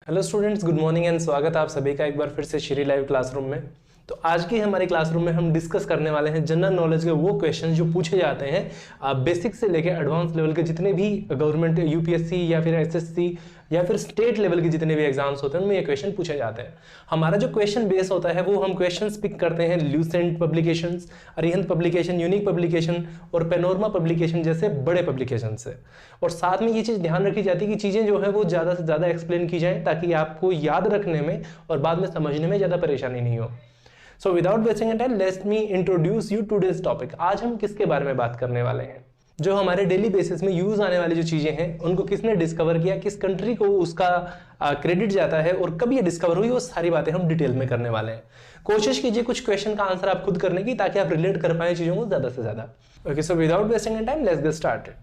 Hello students, good morning and स्वागत है आप सभी का एक बार फिर से श्री लाइव क्लासरूम में। तो आज की हमारी क्लासरूम में हम डिस्कस करने वाले हैं जनरल नॉलेज के वो क्वेश्चन जो पूछे जाते हैं बेसिक से लेकर एडवांस लेवल के जितने भी गवर्नमेंट यूपीएससी या फिर एसएससी या फिर स्टेट लेवल के जितने भी एग्जाम्स होते हैं उनमें ये क्वेश्चन पूछे जाते हैं। हमारा जो क्वेश्चन बेस होता है वो हम क्वेश्चन पिक करते हैं Lucent publications, Arihant publication, unique publication और पेनोरमा पब्लिकेशन जैसे बड़े पब्लिकेशन से। और साथ में ये चीज़ ध्यान रखी जाती है कि चीज़ें जो है वो ज़्यादा से ज़्यादा एक्सप्लेन की जाए ताकि आपको याद रखने में और बाद में समझने में ज़्यादा परेशानी नहीं हो। सो without wasting time let me introduce you today's topic. आज हम किसके बारे में बात करने वाले हैं? जो हमारे डेली बेसिस में यूज आने वाली जो चीजें हैं उनको किसने डिस्कवर किया, किस कंट्री को उसका क्रेडिट जाता है और कब ये डिस्कवर हुई, वो सारी बातें हम डिटेल में करने वाले हैं। कोशिश कीजिए कुछ क्वेश्चन का आंसर आप खुद करने की ताकि आप रिलेट कर पाए चीजों को ज्यादा से ज्यादा। Okay, so without wasting time let's get started.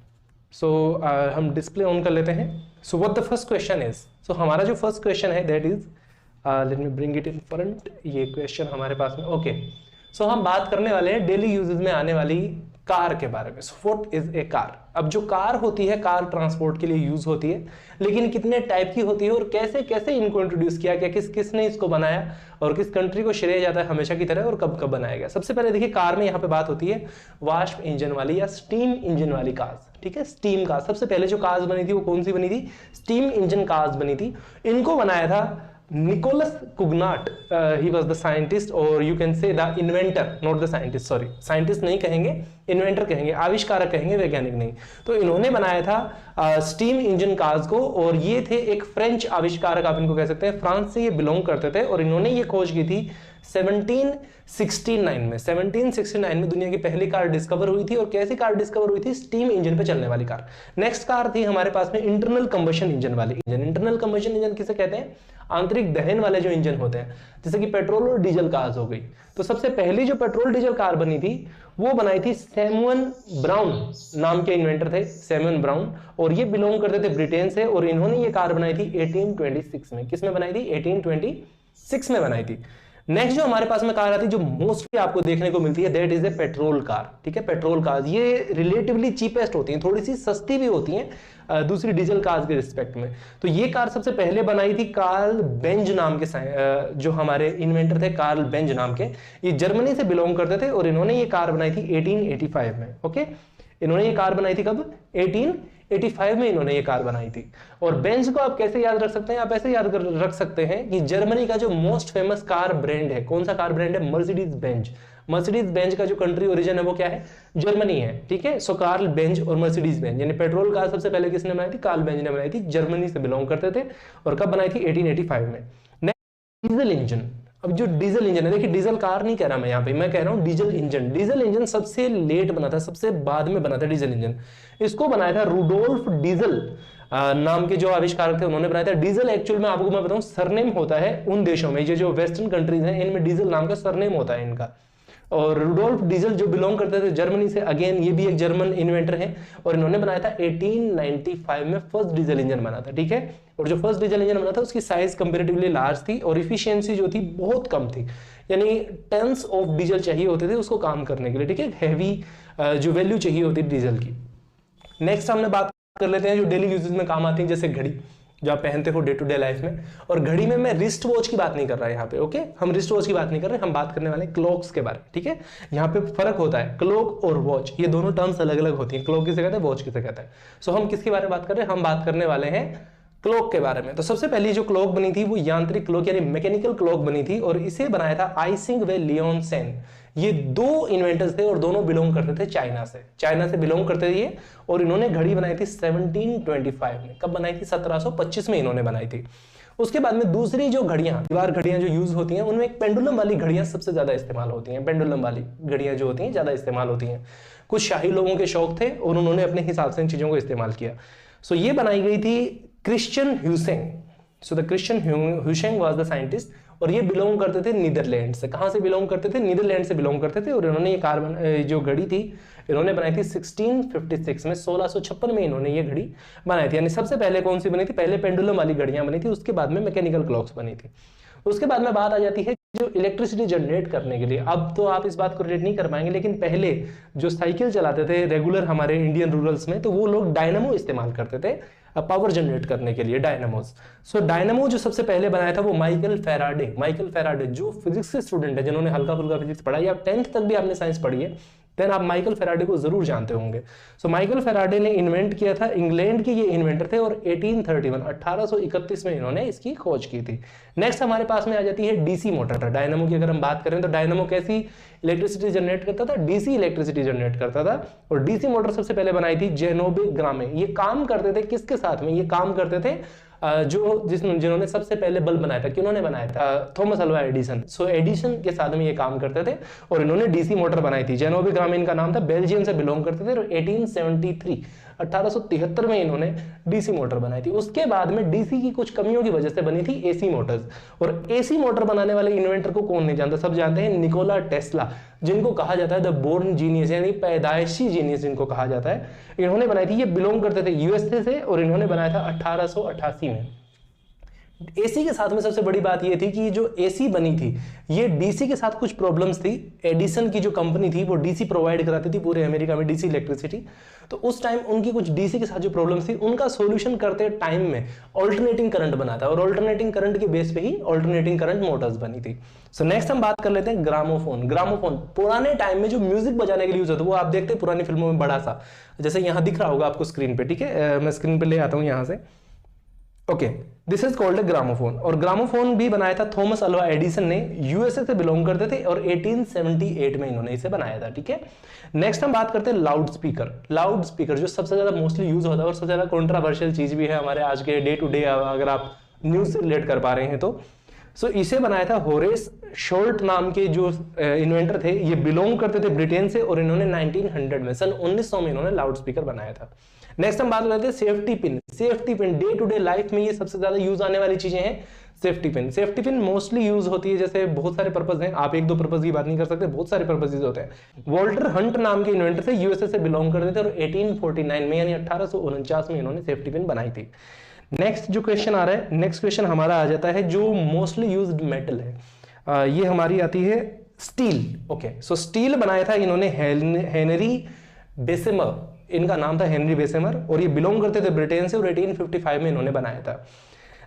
So हम डिस्प्ले ऑन कर लेते हैं। So what the first question is, so हमारा जो फर्स्ट क्वेश्चन है that is, let me bring it in front. ये क्वेश्चन हमारे पास में ओके। सो हम बात करने वाले हैं डेली यूजेस में आने वाली कार के बारे में। So what is a car? अब जो कार होती है, कार ट्रांसपोर्ट के लिए यूज होती है, लेकिन कितने टाइप की होती है और कैसे कैसे इनको इंट्रोड्यूस किया गया, किसने इसको बनाया और किस कंट्री को श्रेय जाता है हमेशा की तरह, और कब कब बनाया गया। सबसे पहले देखिए, कार में यहाँ पे बात होती है वाष्प इंजन वाली या स्टीम इंजन वाली कार्स। ठीक है, स्टीम कार। सबसे पहले जो कार्स बनी थी वो कौन सी बनी थी? स्टीम इंजन कार्स बनी थी। इनको बनाया था Nicolas Cugnot. He was the scientist, और you can say the inventor, not the scientist, sorry scientist नहीं कहेंगे, इन्वेंटर कहेंगे, आविष्कारक कहेंगे, वैज्ञानिक नहीं। तो इन्होंने बनाया था स्टीम इंजन कार्स को, और ये थे एक फ्रेंच आविष्कारक, आप इनको कह सकते हैं। फ्रांस से ये बिलोंग करते थे और इन्होंने ये खोज की थी 1769 में। 1769 में दुनिया की पहली कार डिस्कवर हुई थी। और कैसी कार डिस्कवर हुई थी? स्टीम इंजन पे चलने वाली कार। नेक्स्ट कार थी हमारे पास में इंटरनल कंबशन इंजन वाली इंजन। इंटरनल कंबशन इंजन किसे कहते हैं? आंतरिक दहन वाले जो इंजन होते हैं, जैसे कि पेट्रोल और डीजल कार्स हो गई। तो सबसे पहली जो पेट्रोल डीजल कार बनी थी वो बनाई थी सैमुअल ब्राउन नाम के इन्वेंटर थे, सैमुअल ब्राउन, और ये बिलोंग करते थे ब्रिटेन से। और इन्होंने ये कार बनाई थी 1826 में। किस में बनाई थी? 1826 में बनाई थी। नेक्स्ट जो हमारे पास में कार आती है, जो मोस्टली आपको देखने को मिलती है, that is a petrol car. ठीक है, पेट्रोल कार ये रिलेटिवली चीपेस्ट होती हैं, थोड़ी सी सस्ती भी होती हैं दूसरी डीजल कार्स के रिस्पेक्ट में। तो ये कार सबसे पहले बनाई थी कार्ल बेंज नाम के जो हमारे इन्वेंटर थे, कार्ल बेंज नाम के। ये जर्मनी से बिलोंग करते थे और इन्होंने ये कार बनाई थी 1885 में। ओके, इन्होंने ये कार बनाई थी कब? 1885 में इन्होंने ये कार बनाई थी। और बेंज को आप कैसे याद रख सकते हैं? आप ऐसे याद रख सकते हैं कि जर्मनी का जो मोस्ट फेमस कार ब्रांड है, कौन सा कार ब्रांड है? Mercedes Benz. मर्सिडीज बेंज का जो कंट्री ओरिजिन है वो क्या है? जर्मनी है। ठीक है, सो कार्ल बेंज और मर्सिडीज बेंज, यानी पेट्रोल कार सबसे पहले किसने बनाई थी? कार्ल बेंज ने बनाई थी। जर्मनी से बिलोंग करते थे। और कब बनाई थी? 1885 में। Next diesel engine. अब जो डीजल इंजन है, देखिए डीजल कार नहीं कह रहा मैं यहाँ पे, मैं कह रहा हूँ डीजल इंजन। डीजल इंजन सबसे लेट बना था, सबसे बाद में बना था डीजल इंजन। इसको बनाया था रुडोल्फ डीजल नाम के जो आविष्कारक थे, उन्होंने बनाया था। डीजल एक्चुअल में आपको मैं बताऊं सरनेम होता है उन देशों में, ये जो वेस्टर्न कंट्रीज हैं इनमें डीजल नाम का सरनेम होता है इनका। और रुडोल्फ डीजल जो बिलोंग करते थे जर्मनी से, अगेन ये भी एक जर्मन इन्वेंटर है, और इन्होंने बनाया था 1895 में फर्स्ट डीजल इंजन बना था। ठीक है, और जो फर्स्ट डीजल इंजन बना था उसकी साइज कंपेरेटिवली लार्ज थी और इफिशियंसी जो थी बहुत कम थी, यानी टन्स ऑफ डीजल चाहिए होते थे उसको काम करने के लिए। ठीक है, हैवी जो वैल्यू चाहिए होती है डीजल की। नेक्स्ट हमने बात कर लेते हैं जो डेली यूजेस में काम आती है, जैसे घड़ी जो आप पहनते हो डे टू डे लाइफ में। और घड़ी में मैं रिस्ट वॉच की बात नहीं कर रहा यहाँ पे। ओके, हम रिस्ट वॉच की बात नहीं कर रहे, हम बात करने वाले हैं क्लॉक्स के बारे में। ठीक है, यहाँ पे फर्क होता है, क्लॉक और वॉच ये दोनों टर्म्स अलग अलग होती हैं। क्लॉक किसे कहते हैं, वॉच किसे कहते हैं। सो हम किसके बारे में बात कर रहे हैं? हम बात करने वाले हैं क्लॉक के बारे में। तो सबसे पहली जो क्लॉक बनी थी वो यांत्रिक क्लॉक यानी मैकेनिकल क्लॉक बनी थी, और इसे बनाया था आइसिंग व लियोन सेन। ये दो इन्वेंटर्स थे और दोनों बिलोंग करते थे चाइना से। चाइना से बिलोंग करते थे ये, और इन्होंने घड़ी बनाई थी 1725 में। कब बनाई थी? 1725 में इन्होंने बनाई थी। उसके बाद में दूसरी जो घड़ियां, दीवार घड़ियां जो यूज होती हैं, उनमें एक पेंडुलम वाली घड़ियां सबसे ज्यादा इस्तेमाल होती हैं। पेंडुलम वाली घड़ियां जो होती हैं ज्यादा इस्तेमाल होती हैं। कुछ शाही लोगों के शौक थे और उन्होंने अपने हिसाब से इन चीजों को इस्तेमाल किया। सो ये बनाई गई थी Christian Huygens. So the Christian Huygens was the scientist, और ये बिलोंग करते थे नीदरलैंड से। कहां से बिलोंग करते थे? नीदरलैंड से बिलोंग करते थे। और इन्होंने ये कार जो घड़ी थी इन्होंने बनाई थी 1656 में, 1656 में इन्होंने ये घड़ी बनाई थी। यानी सबसे पहले कौन सी बनी थी? पहले पेंडुलम वाली घड़ियां बनी थी, उसके बाद में मैकेनिकल क्लॉक्स बनी थी। उसके बाद में बात आ जाती है जो इलेक्ट्रिसिटी जनरेट करने के लिए। अब तो आप इस बात को रिलेट नहीं कर पाएंगे, लेकिन पहले जो साइकिल चलाते थे रेगुलर हमारे इंडियन रूरल्स में, तो वो लोग डायनामो इस्तेमाल करते थे पावर जनरेट करने के लिए, डायनामोज। सो डायनामो जो सबसे पहले बनाया था वो माइकल फेराडे जो फिजिक्स के स्टूडेंट है, जिन्होंने हल्का फुल्का फिजिक्स पढ़ा या 10th तक भी आपने साइंस पढ़ी है, देन आप माइकल फेराडे को जरूर जानते होंगे। सो माइकल फेराडे ने इन्वेंट किया था, इंग्लैंड के ये इन्वेंटर थे, और 1831 में इन्होंने इसकी खोज की थी। नेक्स्ट हमारे पास में आ जाती है डीसी मोटर। डायनामो की अगर हम बात करें तो डायनामो कैसी इलेक्ट्रिसिटी जनरेट करता था, डीसी इलेक्ट्रिसिटी जनरेट करता था। और डीसी मोटर सबसे पहले बनाई थी जेनोबे ग्रामे। ये काम करते थे किसके साथ में, ये काम करते थे जिन्होंने सबसे पहले बल्ब बनाया था, किन्होंने बनाया था, थॉमस अल्वा एडिसन। सो एडिसन के साथ में ये काम करते थे और इन्होंने डीसी मोटर बनाई थी। जेनोबे ग्रामे इनका नाम था, बेल्जियम से बिलोंग करते थे, और 1873 में इन्होंने डीसी मोटर बनाई थी। उसके बाद में डीसी की कुछ कमियों की वजह से बनी थी एसी मोटर्स। और एसी मोटर बनाने वाले इन्वेंटर को कौन नहीं जानता, सब जानते हैं, निकोला टेस्ला, जिनको कहा जाता है द बोर्न जीनियस, यानी पैदाइशी जीनियस जिनको कहा जाता है। इन्होंने बनाई थी, ये बिलोंग करते थे यूएसए से, और इन्होंने बनाया था 1888 में। एसी के साथ में सबसे बड़ी बात ये थी कि जो एसी बनी थी ये डीसी के साथ कुछ प्रॉब्लम्स थी। एडिसन की जो कंपनी थी वो डीसी प्रोवाइड कराती थी पूरे अमेरिका में, डीसी इलेक्ट्रिसिटी। तो उस टाइम उनकी कुछ डीसी के साथ जो प्रॉब्लम्स थी उनका सॉल्यूशन करते टाइम में ऑल्टरनेटिंग करंट बना था, और ऑल्टरनेटिंग करंट के बेस पे ही ऑल्टरनेटिंग करंट मोटर्स बनी थी। सो नेक्स्ट हम बात कर लेते हैं ग्रामोफोन। ग्रामोफोन पुराने टाइम में जो म्यूजिक बजाने के लिए यूज होता है, वो आप देखते हैं पुरानी फिल्मों में बड़ा सा, जैसे यहाँ दिख रहा होगा आपको स्क्रीन पे, ठीक है, मैं स्क्रीन पे ले आता हूँ यहाँ से। Okay, this is called a gramophone. और ग्रामोफोन भी बनाया था थॉमस अल्वा एडिसन ने, यूएसए से बिलोंग करते थे, और 1878 में इन्होंने इसे बनाया था, ठीक है। नेक्स्ट हम बात करते हैं लाउड स्पीकर। लाउड स्पीकर जो सबसे ज्यादा मोस्टली यूज होता है और सबसे ज्यादा कॉन्ट्रावर्शियल चीज भी है हमारे आज के डे टू डे, अगर आप न्यूज से रिलेट कर पा रहे हैं तो। सो इसे बनाया था होरेस शोल्ट नाम के जो इन्वेंटर थे, ये बिलोंग करते थे ब्रिटेन से, और इन्होंने 1900 में, सन 1900 में इन्होंने लाउड स्पीकर बनाया था। नेक्स्ट हम बात करते हैं safety pin. Safety pin day to day life में ये सबसे ज्यादा यूज आने वाली चीजें हैं। Safety pin, safety pin mostly use होती है, जैसे बहुत सारे पर्पज हैं, आप एक दो पर्पज की बात नहीं कर सकते, बहुत सारे पर्पजेज होते हैं। वॉल्टर हंट नाम के इन्वेंटर थे, यूएसए से बिलोंग करते थे, और 1849 में यानी 1849 में इन्होंने सेफ्टी पिन बनाई थी। नेक्स्ट जो क्वेश्चन आ रहा है, नेक्स्ट क्वेश्चन हमारा आ जाता है जो मोस्टली यूज्ड मेटल है, ये हमारी आती है स्टील। ओके, सो स्टील बनाया था इन्होंने हेनरी बेसेमर, इनका नाम था हेनरी बेसेमर, और ये बिलोंग करते थे ब्रिटेन से, और 1855 में इन्होंने बनाया था।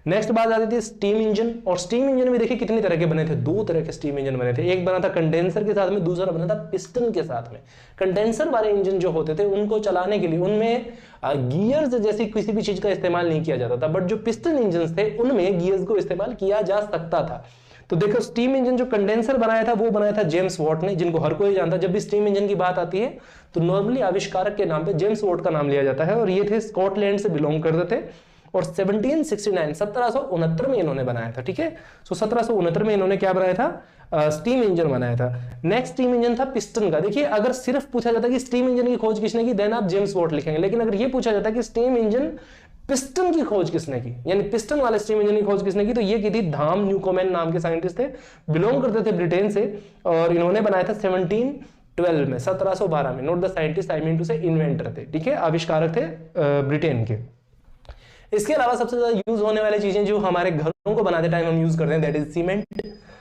नेक्स्ट बात आती थी स्टीम इंजन। और स्टीम इंजन में देखिए कितनी तरह के बने थे, दो तरह के स्टीम इंजन बने थे। एक बना था कंडेंसर के साथ में, दूसरा बना था पिस्टन के साथ में। कंडेंसर वाले इंजन जो होते थे उनको चलाने के लिए उनमें गियर्स जैसी किसी भी चीज का इस्तेमाल नहीं किया जाता था, बट जो पिस्टन इंजन थे उनमें गियर्स को इस्तेमाल किया जा सकता था। तो देखो स्टीम इंजन जो कंडेंसर बनाया था वो बनाया था जेम्स वॉट ने, जिनको हर कोई जानता है। जब भी स्टीम इंजन की बात आती है तो नॉर्मली आविष्कारक के नाम पे जेम्स वॉट का नाम लिया जाता है, और ये थे स्कॉटलैंड से बिलोंग करते थे, और 1769 में इन्होंने बनाया था, ठीक है। सो 1769 में इन्होंने क्या बनाया था, स्टीम इंजन बनाया था। नेक्स्ट स्टीम इंजन था पिस्टन का। देखिए अगर सिर्फ पूछा जाता कि स्टीम इंजन की खोज किसने की, देन आप जेम्स वॉट लिखेंगे, लेकिन अगर ये पूछा जाता कि स्टीम इंजन पिस्टन की खोज किसने की, यानी पिस्टन वाले स्टीम इंजन की खोज किसने की, तो ये की थी धाम न्यूकोमैन नाम के साइंटिस्ट थे, बिलोंग करते थे ब्रिटेन से, और इन्होंने बनाया था 1712 में, 1712 में। Note the scientist, I mean to say inventor थे, ठीक है, आविष्कारक थे ब्रिटेन के। इसके अलावा सबसे ज्यादा यूज होने वाली चीजें जो हमारे घरों को बनाते टाइम हम यूज करते हैं, दैट इज सीमेंट।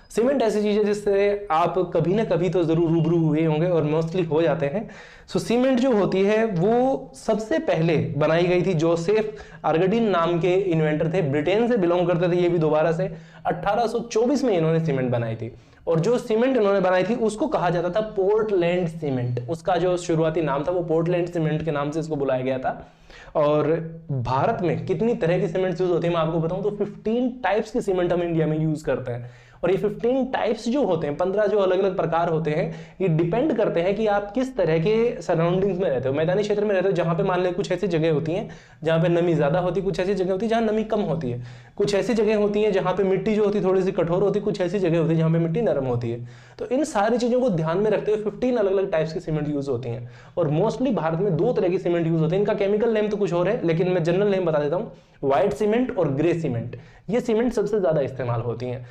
सीमेंट ऐसी चीज है जिससे आप कभी ना कभी तो जरूर रूबरू हुए होंगे, और मोस्टली हो जाते हैं। सो सीमेंट जो होती है वो सबसे पहले बनाई गई थी जोसेफ आर्गडीन नाम के इन्वेंटर थे, ब्रिटेन से बिलोंग करते थे ये भी दोबारा से। 1824 में इन्होंने सीमेंट बनाई थी, और जो सीमेंट इन्होंने बनाई थी उसको कहा जाता था पोर्टलैंड सीमेंट। उसका जो शुरुआती नाम था वो पोर्टलैंड सीमेंट के नाम से इसको बुलाया गया था। और भारत में कितनी तरह की सीमेंट यूज होती है मैं आपको बताऊं तो 15 टाइप्स की सीमेंट हम इंडिया में यूज करते हैं। और ये 15 टाइप्स जो होते हैं, 15 जो अलग अलग प्रकार होते हैं, ये डिपेंड करते हैं कि आप किस तरह के सराउंडिंग्स में रहते हो। मैदानी क्षेत्र में रहते हो जहां पे मान ले कुछ ऐसी जगह होती हैं जहां पे नमी ज्यादा होती है, कुछ ऐसी जगह होती है जहां नमी कम होती है, कुछ ऐसी जगह होती है जहां पे मिट्टी जो होती है थोड़ी सी कठोर होती है, कुछ ऐसी जगह होती है जहां पे मिट्टी नरम होती है। तो इन सारी चीजों को ध्यान में रखते हुए 15 अलग अलग टाइप्स की सीमेंट यूज होती हैं। और मोस्टली भारत में 2 तरह की सीमेंट यूज होती है। इनका केमिकल नेम तो कुछ और है, लेकिन मैं जनरल नेम बता देता हूँ, व्हाइट सीमेंट और ग्रे सीमेंट। ये सीमेंट सबसे ज्यादा इस्तेमाल होती हैं।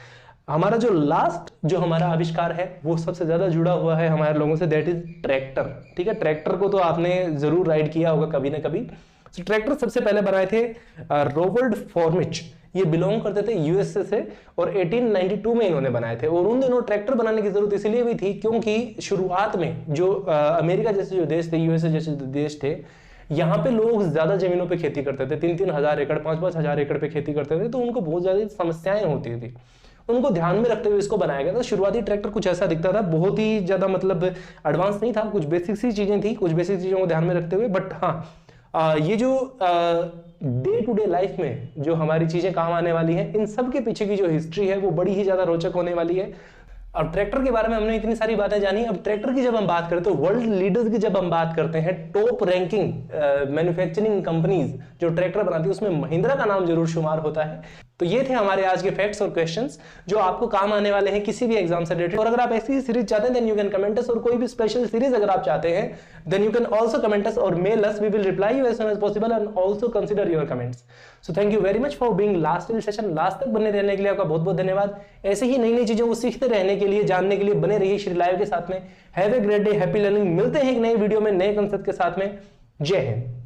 हमारा जो लास्ट जो हमारा आविष्कार है वो सबसे ज्यादा जुड़ा हुआ है हमारे लोगों से, दैट इज ट्रैक्टर। ठीक है, ट्रैक्टर को तो आपने जरूर राइड किया होगा कभी ना कभी। ट्रैक्टर सबसे पहले बनाए थे रोबर्ट फॉर्मिच, ये बिलोंग करते थे यूएसए से, और 1892 में इन्होंने बनाए थे। और उन दिनों ट्रैक्टर बनाने की जरूरत इसलिए भी थी क्योंकि शुरुआत में जो अमेरिका जैसे जो देश थे, यूएसए जैसे देश थे, यहाँ पे लोग ज्यादा जमीनों पे खेती करते थे, 3-3 हजार एकड़ 5-5 हजार एकड़ पे खेती करते थे, तो उनको बहुत ज्यादा समस्याएं होती थी। उनको ध्यान में रखते हुए इसको बनाया गया था। शुरुआती ट्रैक्टर कुछ ऐसा दिखता था, बहुत ही ज्यादा मतलब एडवांस नहीं था, कुछ बेसिक सी चीजें थी, कुछ बेसिक चीजों को ध्यान में रखते हुए। बट हाँ, ये जो डे टू डे लाइफ में जो हमारी चीजें काम आने वाली हैं, इन सब के पीछे की जो हिस्ट्री है वो बड़ी ही ज्यादा रोचक होने वाली है। अब ट्रैक्टर के बारे में हमने इतनी सारी बातें जानी। अब ट्रैक्टर की जब हम बात करें तो वर्ल्ड लीडर्स की जब हम बात करते हैं, टॉप रैंकिंग मैन्युफैक्चरिंग कंपनीज जो ट्रैक्टर बनाती है उसमें महिंद्रा का नाम जरूर शुमार होता है। तो ये थे हमारे आज के फैक्ट्स और क्वेश्चंस जो आपको काम आने वाले हैं किसी भी एग्जाम से रिलेटेड। और अगर आप ऐसी सीरीज चाहते हैं then you can comment us, और कोई भी स्पेशल सीरीज अगर आप चाहते हैं then you can also comment us और mail us, we will reply you as soon as possible and also consider your comments. So thank you very much for being last in session. लास्ट तक बने रहने के लिए आपका बहुत बहुत धन्यवाद। ऐसे ही नई नई चीजों को सीखते रहने के लिए, जानने के लिए बने रहिए श्री लाइव के साथ में। Have a great day, happy learning. मिलते हैं एक नए वीडियो में नए कंसेप्ट के साथ में। जय हिंद।